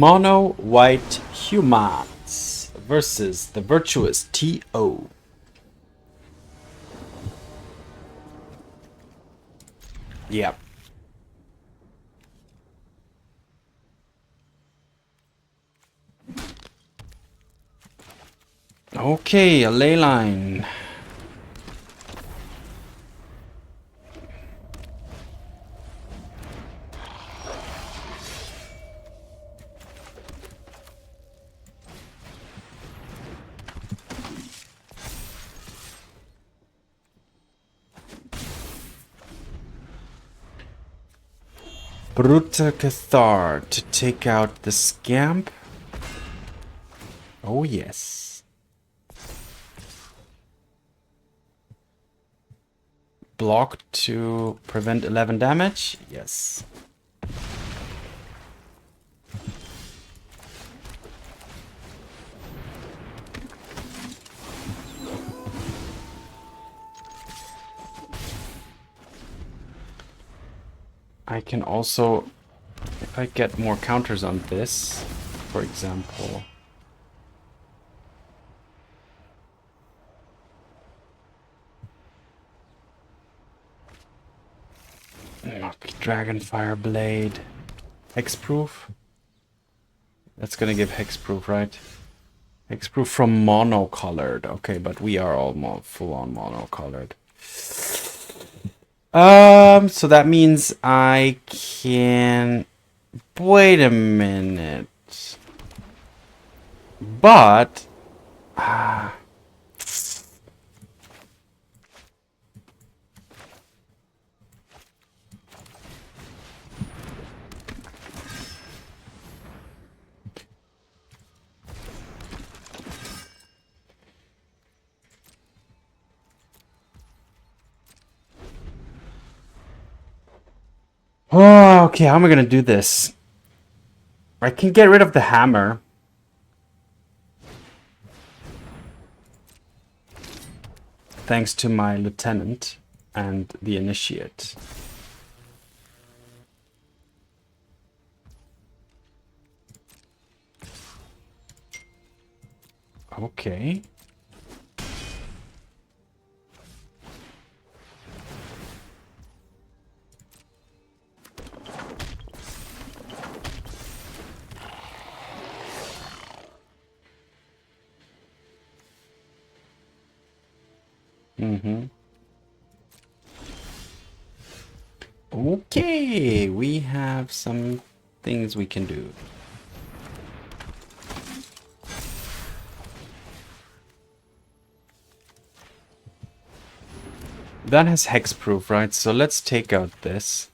Mono White Humans versus the Virtuous TO. Yep. Okay, a ley line. Brutal Cathar to take out the scamp. Oh yes. Block to prevent 11 damage. Yes. I can also, if I get more counters on this, for example. Dragonfire Blade. Hexproof? That's gonna give hexproof, right? Hexproof from mono-colored. Okay, but we are all full-on mono-colored. So that means I can... Wait a minute. But... Oh, okay, how am I gonna do this? I can get rid of the hammer. Thanks to my lieutenant and the initiate. Okay. Okay, we have some things we can do. That has hexproof, right? So let's take out this.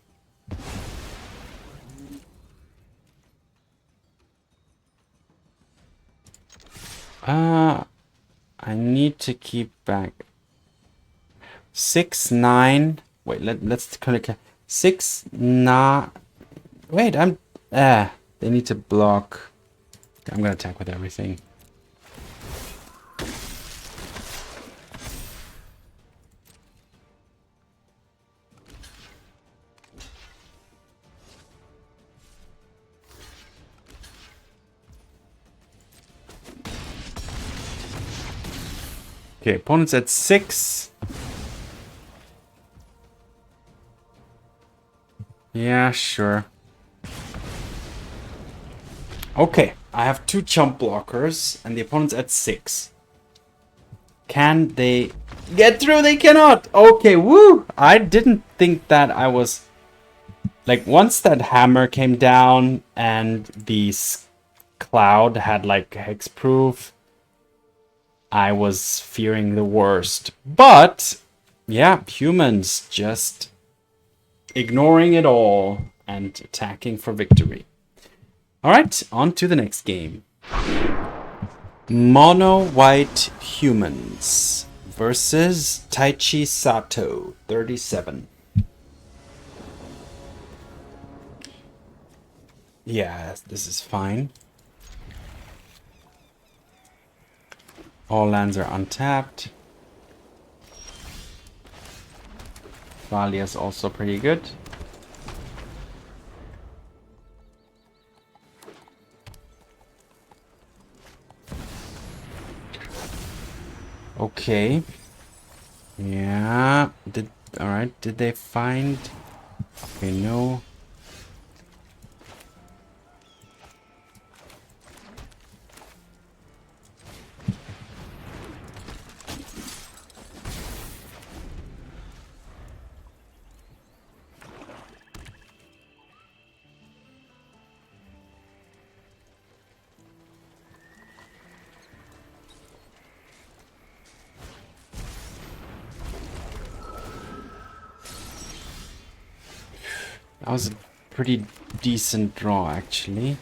I need to keep back 6, 9. Wait, let's click 6, 9. Wait, they need to block. I'm gonna attack with everything. Okay, opponent's at 6. Yeah, sure. Okay, I have 2 chump blockers, and the opponent's at 6. Can they get through? They cannot! Okay, woo! I didn't think that I was... Like, once that hammer came down, and the cloud had, like, hexproof, I was fearing the worst. But, yeah, humans just ignoring it all and attacking for victory. Alright, on to the next game. Mono White Humans versus Taichi Sato, 37. Yeah, this is fine. All lands are untapped. Thalia is also pretty good. Okay. Yeah. Alright, did they find... Okay, no. That was a pretty decent draw, actually.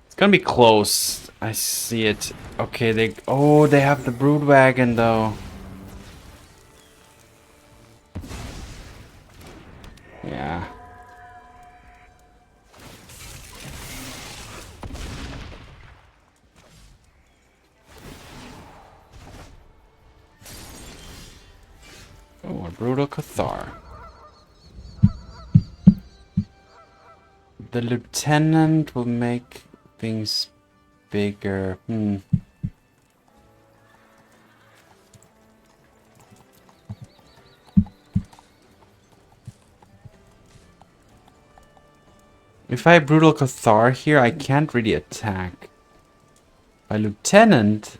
It's gonna be close. I see it. Okay, they... Oh, they have the brood wagon, though. Yeah. Oh, a Brutal Cathar. The lieutenant will make things bigger. If I Brutal Cathar here, I can't really attack. My lieutenant,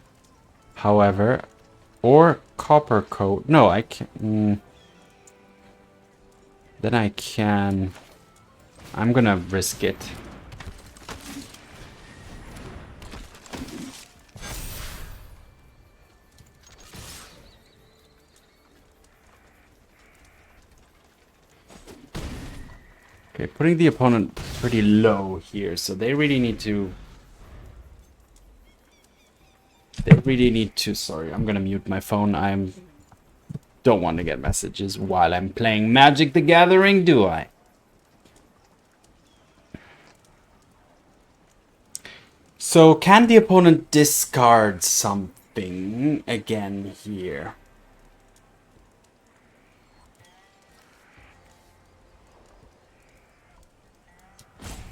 however, or Coppercoat. No, I can. Then I can. I'm gonna risk it. Okay, putting the opponent pretty low here, so they really need to... Sorry, I'm gonna mute my phone. Don't want to get messages while I'm playing Magic the Gathering, do I? So, can the opponent discard something again here?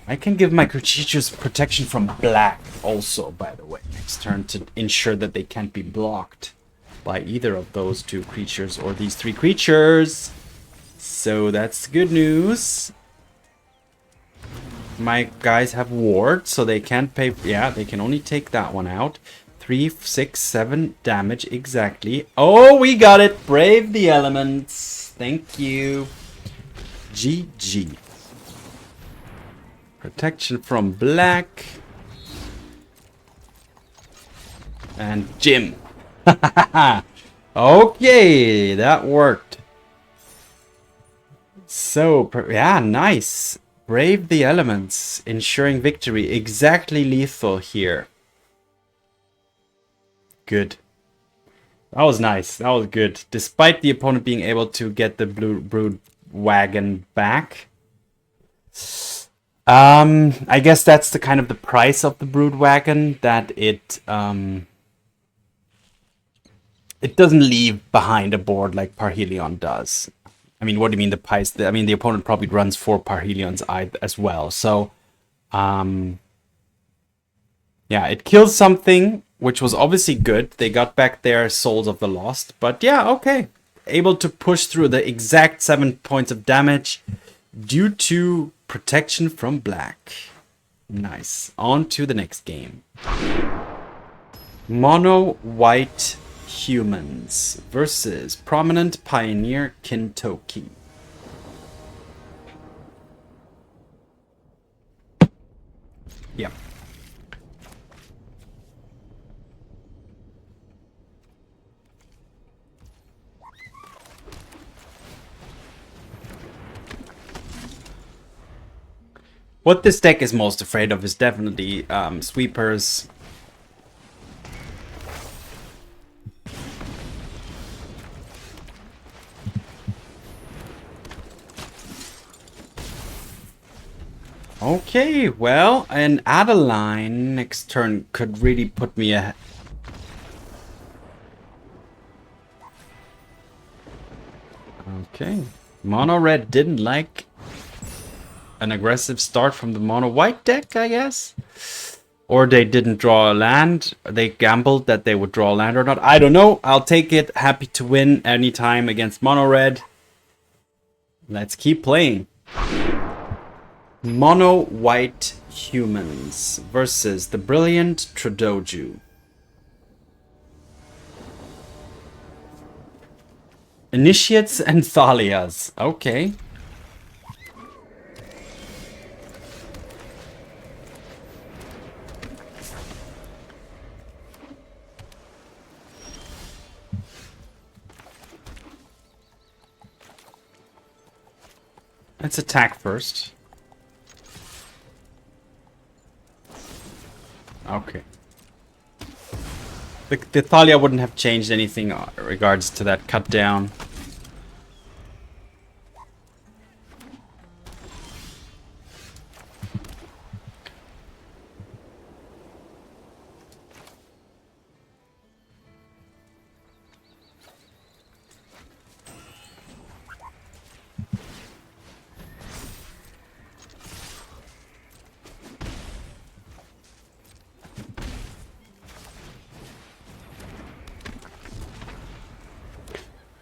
I can give my creatures protection from black also, by the way, next turn to ensure that they can't be blocked by either of those two creatures or these three creatures. So that's good news. My guys have ward, so they can't pay... Yeah, they can only take that one out. 3, 6, 7 damage exactly. Oh, we got it! Brave the elements. Thank you. GG. Protection from black. And Jim. Okay, that worked. So, yeah, nice. Brave the elements, ensuring victory. Exactly lethal here. Good. That was nice. That was good. Despite the opponent being able to get the blue brood wagon back. I guess that's the kind of the price of the brood wagon, that it doesn't leave behind a board like Parhelion does. I mean, what do you mean the price? I mean, the opponent probably runs 4 Parhelions as well. So, yeah, it kills something, which was obviously good. They got back their Souls of the Lost. But yeah, okay. Able to push through the exact 7 points of damage due to protection from black. Nice. On to the next game. Mono white humans versus prominent pioneer Kintoki. Yep. What this deck is most afraid of is definitely sweepers. Okay, well, an Adeline next turn could really put me Okay. Mono red didn't like an aggressive start from the mono white deck, I guess. Or they didn't draw a land. They gambled that they would draw a land or not. I don't know. I'll take it. Happy to win anytime against mono red. Let's keep playing. Mono white humans versus the brilliant Tradoju. Initiates and Thalias. Okay. Let's attack first. Okay. The Thalia wouldn't have changed anything in regards to that cut down.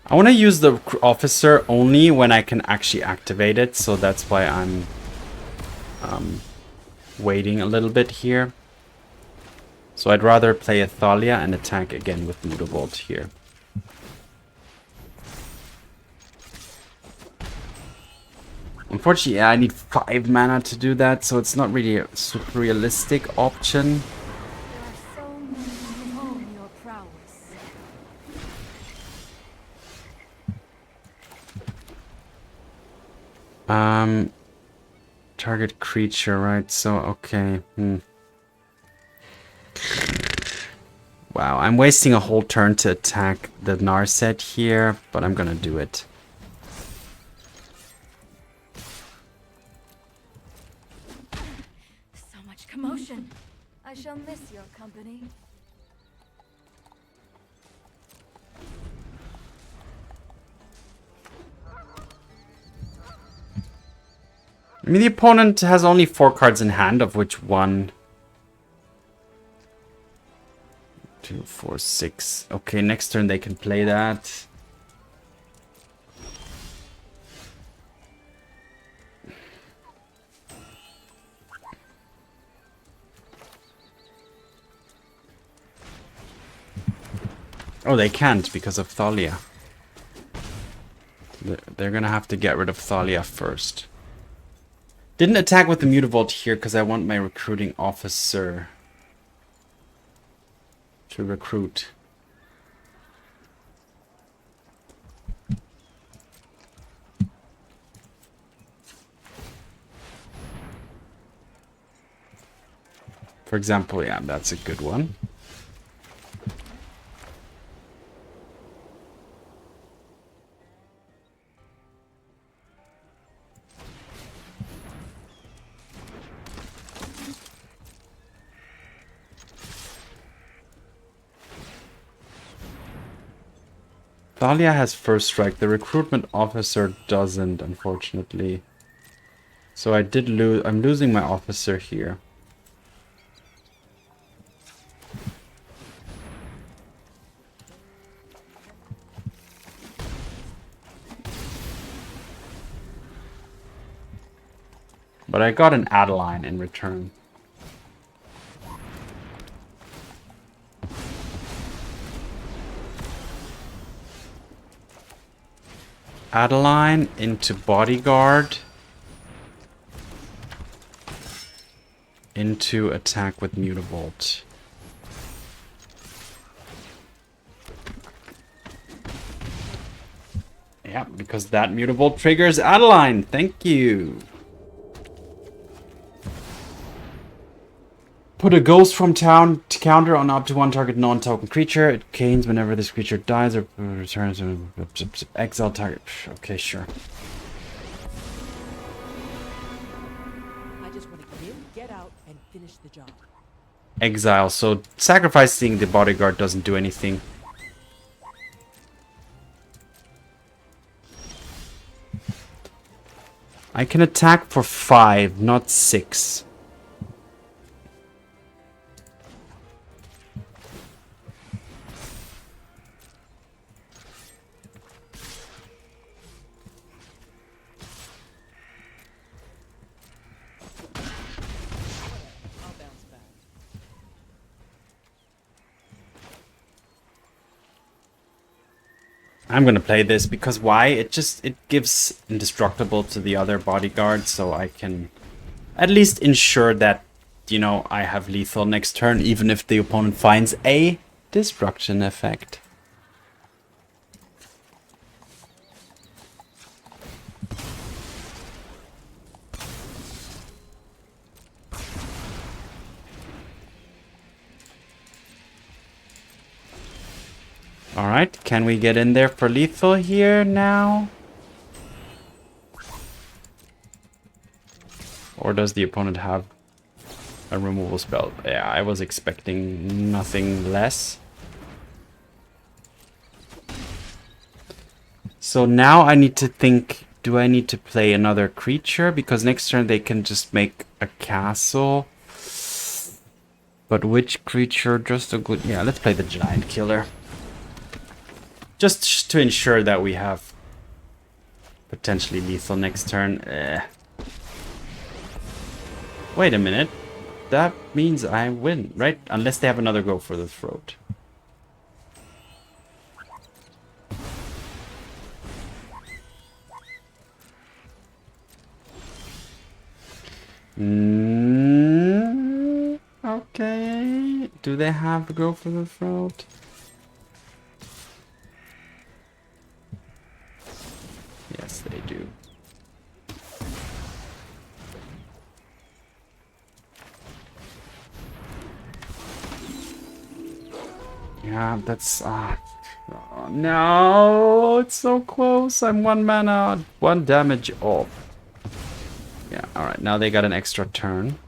I want to use the officer only when I can actually activate it, so that's why I'm waiting a little bit here. So I'd rather play a Thalia and attack again with Mutavault here. Unfortunately, yeah, I need 5 mana to do that, so it's not really a super realistic option. Target creature, right? So, okay. Wow, I'm wasting a whole turn to attack the Narset here, but I'm gonna do it. So much commotion. I shall miss your company. I mean, the opponent has only 4 cards in hand, of which 1, 2, 4, 6. Okay, next turn they can play that. Oh, they can't because of Thalia. They're gonna have to get rid of Thalia first. Didn't attack with the Mutavault here because I want my recruiting officer to recruit. For example, yeah, that's a good one. Thalia has first strike. The recruitment officer doesn't, unfortunately. So I did lose. I'm losing my officer here. But I got an Adeline in return. Adeline into Bodyguard. Into attack with Mutavault. Yeah, because that Mutavault triggers Adeline. Thank you. Put a ghost from town to counter on up to 1 target non-token creature. It gains whenever this creature dies or returns to exile target. Okay, sure. I just want to get out and finish the job. Exile. So sacrificing the bodyguard doesn't do anything. I can attack for 5, not 6. I'll bounce back. I'm gonna play this because why? It gives indestructible to the other bodyguard, so I can at least ensure that, you know, I have lethal next turn, even if the opponent finds a destruction effect. Alright, can we get in there for lethal here now? Or does the opponent have a removal spell? Yeah, I was expecting nothing less. So now I need to think, do I need to play another creature? Because next turn they can just make a castle. But which creature? Just a good... Yeah, let's play the giant killer. Just to ensure that we have potentially lethal next turn. Wait a minute. That means I win, right? Unless they have another go for the throat. Okay. Do they have a go for the throat? Yes, they do. Yeah, that's... oh, no, it's so close. I'm 1 mana, 1 damage off. Yeah, alright, now they got an extra turn.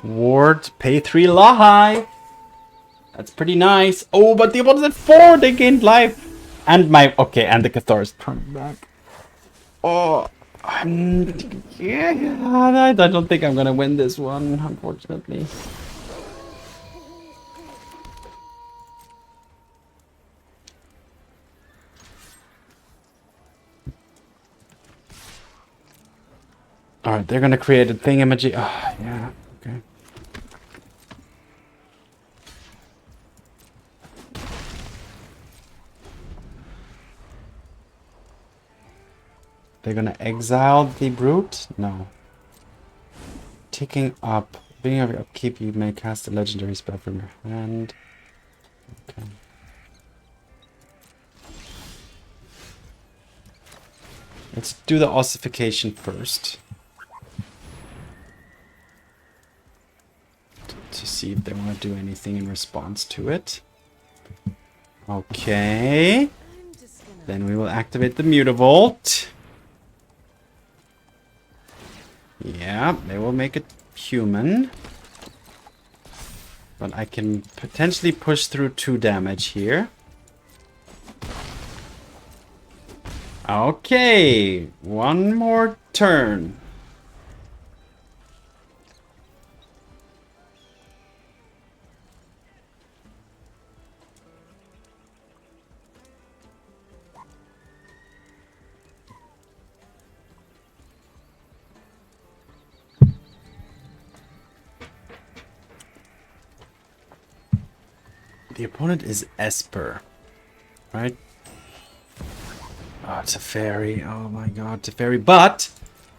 Ward, pay 3 Lahai. That's pretty nice. Oh, but the opponent's at 4. They gained life. And my... Okay, and the Cathar is turned back. Oh, yeah, I don't think I'm gonna win this one, unfortunately. Alright, they're gonna create a thingamajig. Oh, yeah, okay. They're gonna exile the brute? No. Ticking up. Being of your upkeep, you may cast a legendary spell from your hand. Okay. Let's do the ossification first. To see if they want to do anything in response to it. Okay. Then we will activate the Mutavault. Yeah, they will make it human. But I can potentially push through 2 damage here. Okay, 1 more turn. The opponent is Esper, right? Oh, it's a fairy. Oh my god, it's a fairy. But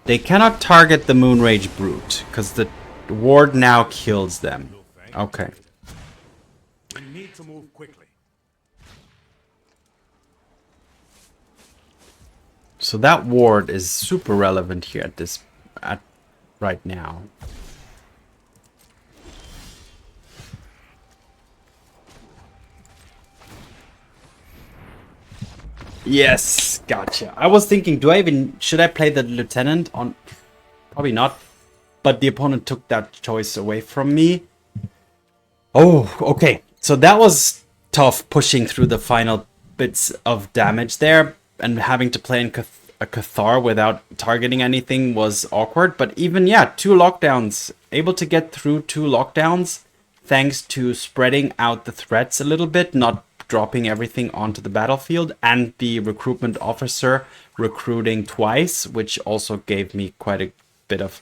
they cannot target the Moonrage Brute because the ward now kills them. Okay. We need to move quickly. So that ward is super relevant here at this, right now. Yes, gotcha. I was thinking, should I play the lieutenant on? Probably not. But the opponent took that choice away from me. Oh, okay. So that was tough, pushing through the final bits of damage there, and having to play in a Cathar without targeting anything was awkward. But even, yeah, 2 lockdowns. Able to get through 2 lockdowns thanks to spreading out the threats a little bit, not dropping everything onto the battlefield, and the Recruitment Officer recruiting twice, which also gave me quite a bit of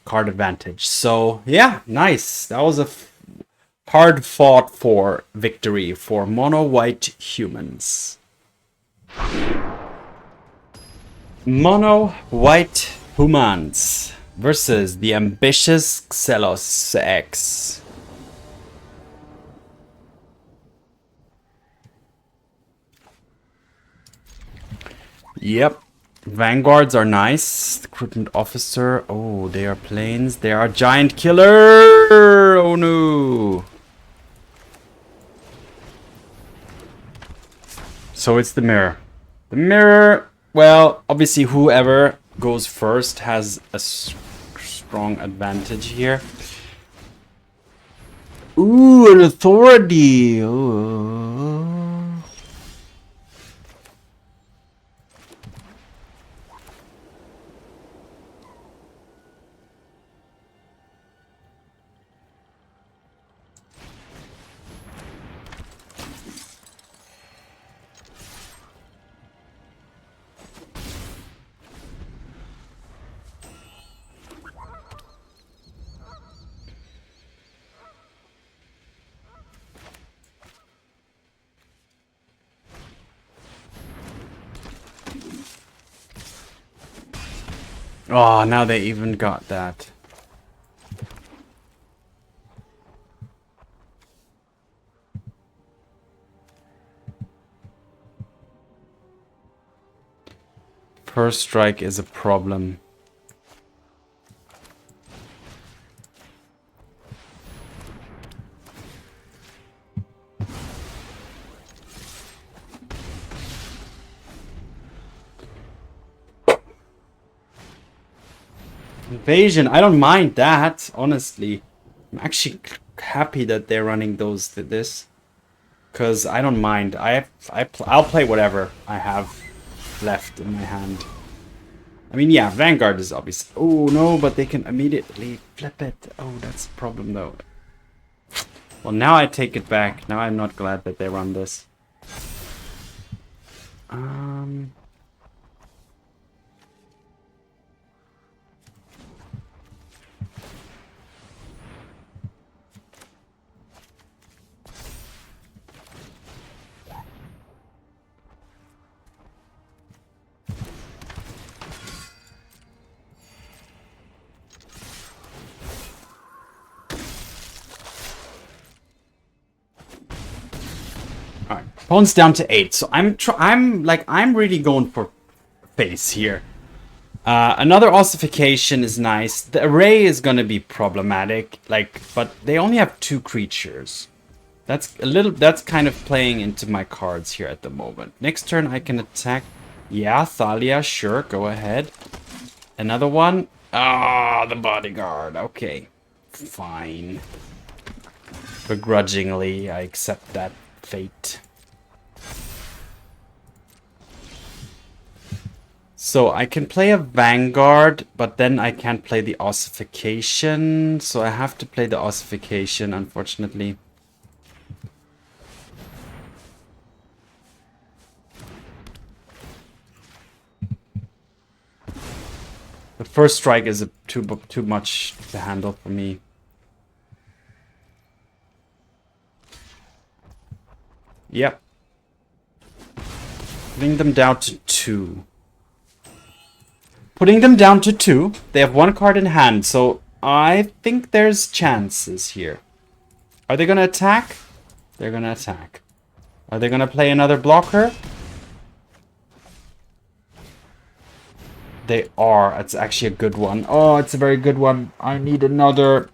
card advantage. So yeah, nice. That was a hard fought for victory for mono white humans. Mono white humans versus the ambitious Xelos X. Yep. Vanguards are nice. Recruitment Officer. Oh, they are planes. They are giant killer. Oh no. So it's the mirror. The mirror. Well, obviously whoever goes first has a strong advantage here. Ooh, an authority. Ooh. Oh, now they even got that. First strike is a problem. Invasion, I don't mind that, honestly. I'm actually happy that they're running this. Because I don't mind. I'll play whatever I have left in my hand. I mean, yeah, Vanguard is obvious. Oh, no, but they can immediately flip it. Oh, that's the problem, though. Well, now I take it back. Now I'm not glad that they run this. Alright, opponent's down to 8, so I'm really going for face here. Another Ossification is nice. The array is gonna be problematic, but they only have 2 creatures. That's kind of playing into my cards here at the moment. Next turn I can attack. Yeah, Thalia, sure, go ahead. Another one. Ah, the bodyguard. Okay, fine. Begrudgingly, I accept that fate. So I can play a Vanguard, but then I can't play the Ossification. So I have to play the Ossification, unfortunately. The first strike is too much to handle for me. Yep. Putting them down to 2. Putting them down to 2. They have 1 card in hand, so I think there's chances here. Are they gonna attack? They're gonna attack. Are they gonna play another blocker? They are. It's actually a good one. Oh, it's a very good one. I need another.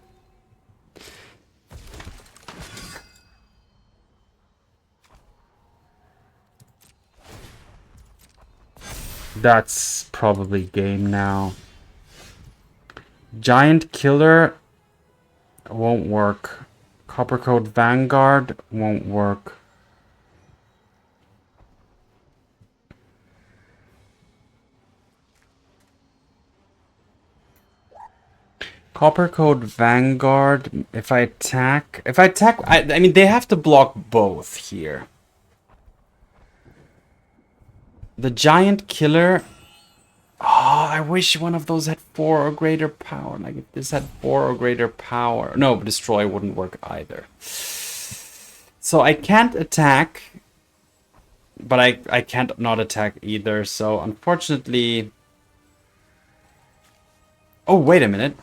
That's probably game now. Giant Killer won't work. Coppercoat Vanguard won't work. Coppercoat Vanguard, if I attack, I mean, they have to block both here. The Giant Killer, oh, I wish one of those had 4 or greater power. Like, if this had 4 or greater power. No, Destroy wouldn't work either. So I can't attack, but I can't not attack either. So, unfortunately... Oh, wait a minute.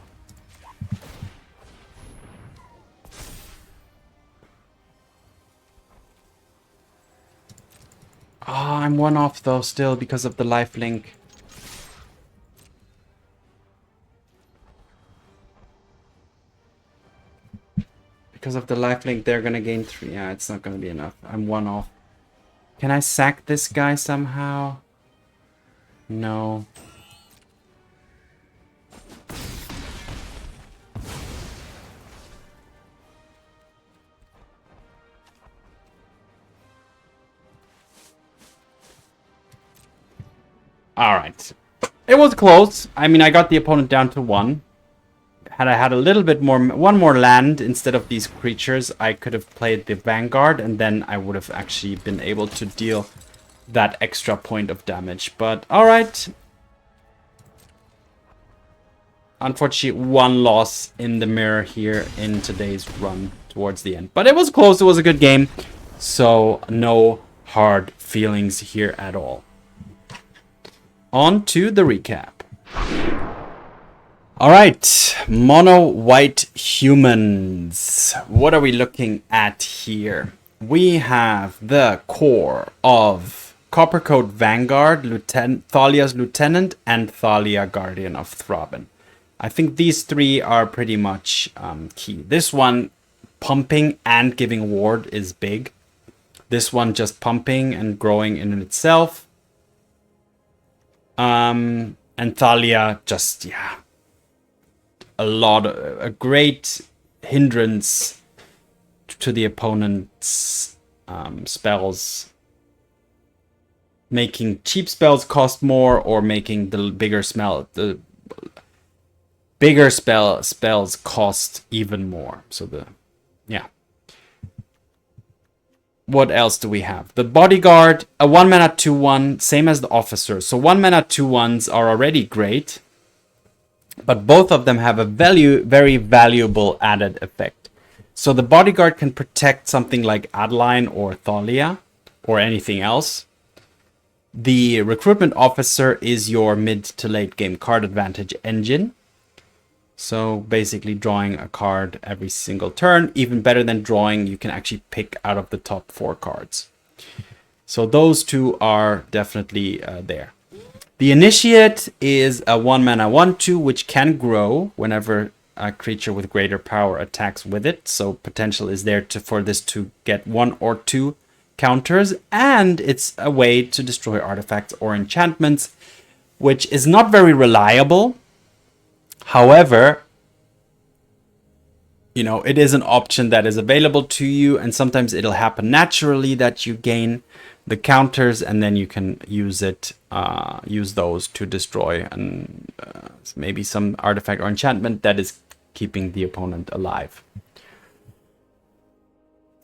Ah, I'm one off though still because of the lifelink. Because of the lifelink, they're gonna gain 3. Yeah, it's not gonna be enough. I'm one off. Can I sack this guy somehow? No. Alright. It was close. I mean, I got the opponent down to 1. Had I had a little bit more, one more land instead of these creatures, I could have played the Vanguard, and then I would have actually been able to deal that extra point of damage. But, alright. Unfortunately, 1 loss in the mirror here in today's run towards the end. But it was close, it was a good game. So, no hard feelings here at all. On to the recap. Alright, mono white humans. What are we looking at here? We have the core of Coppercoat Vanguard, Thalia's Lieutenant, and Thalia, Guardian of Thraben. I think these 3 are pretty much key. This one, pumping and giving ward, is big. This one just pumping and growing in itself. And Thalia just, yeah, a great hindrance to the opponent's spells. Making cheap spells cost more, or making the bigger spells cost even more. So yeah. What else do we have? The Bodyguard, a 1 mana 2/1, same as the Officer. So 1 mana 2/1s are already great, but both of them have a very valuable added effect. So the Bodyguard can protect something like Adeline or Thalia, or anything else. The Recruitment Officer is your mid to late game card advantage engine. So basically drawing a card every single turn. Even better than drawing, you can actually pick out of the top 4 cards. So those 2 are definitely there. The Initiate is a 1 mana 1/2, which can grow whenever a creature with greater power attacks with it. So potential is there for this to get 1 or 2 counters. And it's a way to destroy artifacts or enchantments, which is not very reliable. However, you know, it is an option that is available to you, and sometimes it'll happen naturally that you gain the counters, and then you can use those to destroy and maybe some artifact or enchantment that is keeping the opponent alive.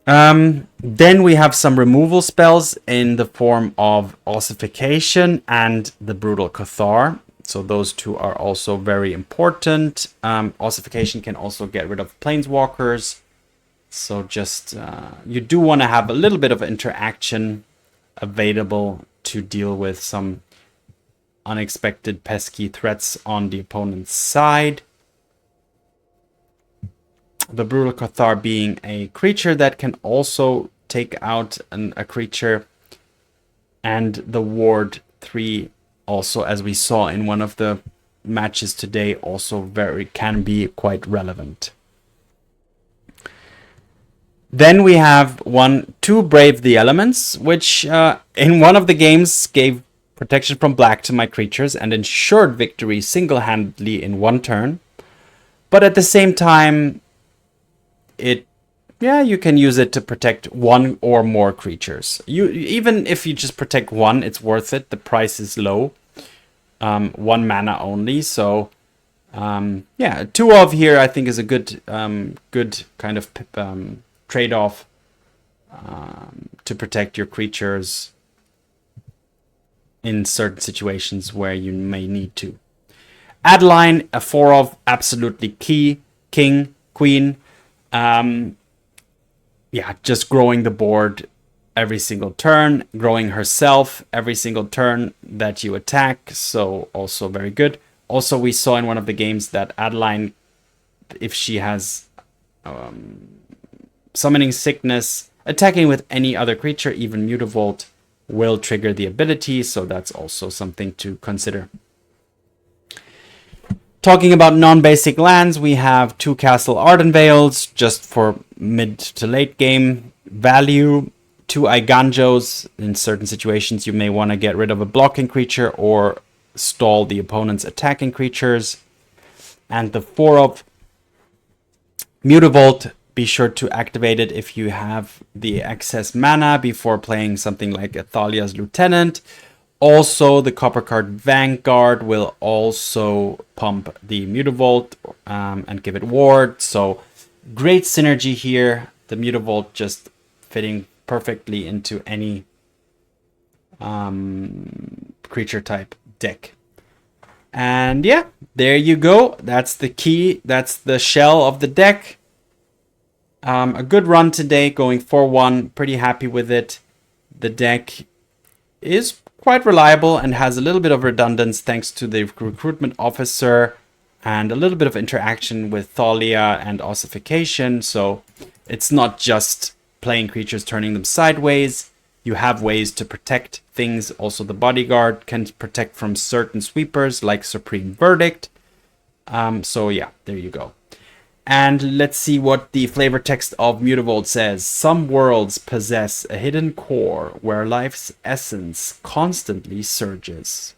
Then we have some removal spells in the form of Ossification and the Brutal Cathar. So those 2 are also very important. Ossification can also get rid of planeswalkers. So just, you do want to have a little bit of interaction available to deal with some unexpected pesky threats on the opponent's side. The Brutal Cathar being a creature that can also take out a creature, and the ward 3 also, as we saw in one of the matches today, also can be quite relevant. Then we have two Brave the Elements, which in one of the games gave protection from black to my creatures and ensured victory single-handedly in one turn. But at the same time, you can use it to protect one or more creatures. Even if you just protect one, it's worth it. The price is low. 1 mana only, so yeah, 2 of here I think is a good kind of trade-off to protect your creatures in certain situations where you may need to. Adeline, a 4 of, absolutely key. King, queen, yeah, just growing the board every single turn, growing herself every single turn that you attack, so also very good. Also, we saw in one of the games that Adeline, if she has Summoning Sickness, attacking with any other creature, even Mutavault, will trigger the ability, so that's also something to consider. Talking about non-basic lands, we have 2 Castle Ardenvales, just for mid to late game value. 2 Eiganjos. In certain situations, you may want to get rid of a blocking creature or stall the opponent's attacking creatures. And the 4 of Mutavault, be sure to activate it if you have the excess mana before playing something like a Thalia's Lieutenant. Also, the Coppercoat Vanguard will also pump the Mutavault and give it ward. So, great synergy here. The Mutavault just fitting perfectly into any creature type deck. And yeah, there you go. That's the key. That's the shell of the deck. A good run today, going 4-1. Pretty happy with it. The deck is quite reliable and has a little bit of redundance thanks to the Recruitment Officer and a little bit of interaction with Thalia and Ossification. So it's not just playing creatures, turning them sideways. You have ways to protect things. Also, the Bodyguard can protect from certain sweepers like Supreme Verdict. So yeah, there you go. And let's see what the flavor text of Mutavault says. Some worlds possess a hidden core where life's essence constantly surges.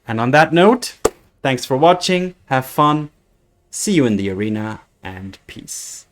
And on that note, thanks for watching. Have fun. See you in the arena, and peace.